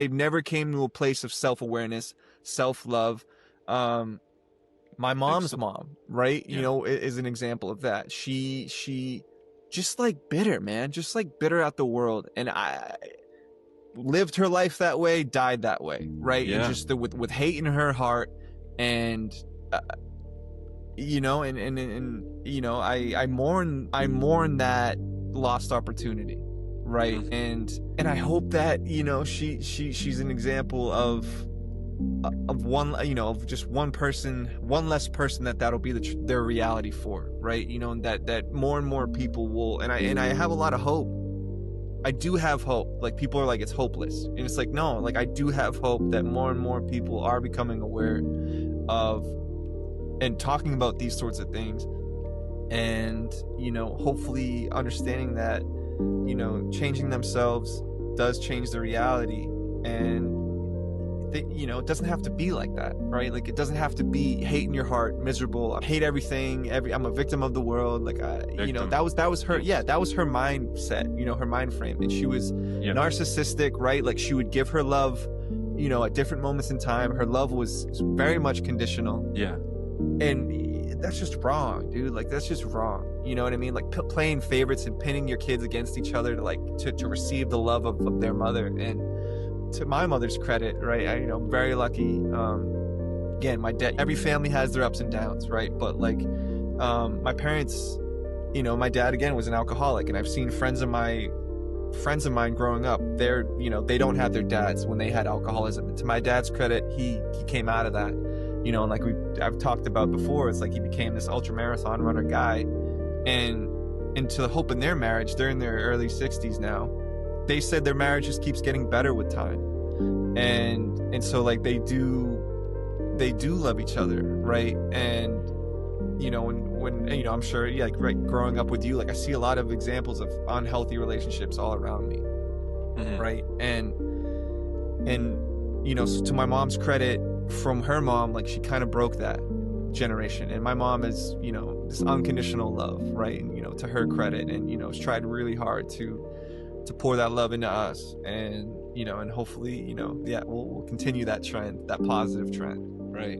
It never came to a place of self-awareness, self-love. Um, my Like mom's so, mom, right? You yeah. know, is an example of that. She just like bitter, man, just like bitter at the world. And I lived her life that way, died that way, right? And Yeah. just with hate in her heart, and uh, you know, and you know, I mourn that lost opportunity, right? Hmm. And I hope that, you know, she's an example of one, you know, of just one person, one less person that'll be their reality for, right? You know, and that more and more people will, and I have a lot of hope. I do have hope. Like, people are like, it's hopeless, and it's like, no, like, I do have hope that more and more people are becoming aware of and talking about these sorts of things, and, you know, hopefully understanding that, you know, changing themselves does change the reality. And you know, it doesn't have to be like that, right? Like, it doesn't have to be hate in your heart, miserable, I hate everything, I'm a victim of the world. Like, you know, Victim. that was her, yeah, Yes. that was her mindset, you know, her mind frame. And she was Yeah. narcissistic, right? Like, she would give her love, you know, at different moments in time. Her love was very much conditional. Yeah. And that's just wrong, dude. Like, that's just wrong. You know what I mean? Like, playing favorites and pinning your kids against each other to, like, to receive the love of their mother. And to my mother's credit, right, you know, I'm very lucky. Again, my dad, every family has their ups and downs, right? But, like, my parents, you know, my dad, again, was an alcoholic, and I've seen friends of mine growing up, they're, you know, they don't have their dads when they had alcoholism. And to my dad's credit, he came out of that, you know. And like I've talked about before, it's like he became this ultra marathon runner guy. And to the hope in their marriage, they're in their early 60s now. They said their marriage just keeps getting better with time. And so, like, they do love each other, right? And, you know, when you know, I'm sure, yeah, like, right, growing up with you, like, I see a lot of examples of unhealthy relationships all around me, Hmm. right? And you know, so to my mom's credit, from her mom, like, she kind of broke that generation. And my mom is, you know, this unconditional love, right? And, you know, to her credit, and, you know, has tried really hard to pour that love into us. And, you know, and hopefully, you know, yeah, we'll continue that trend, that positive trend, right?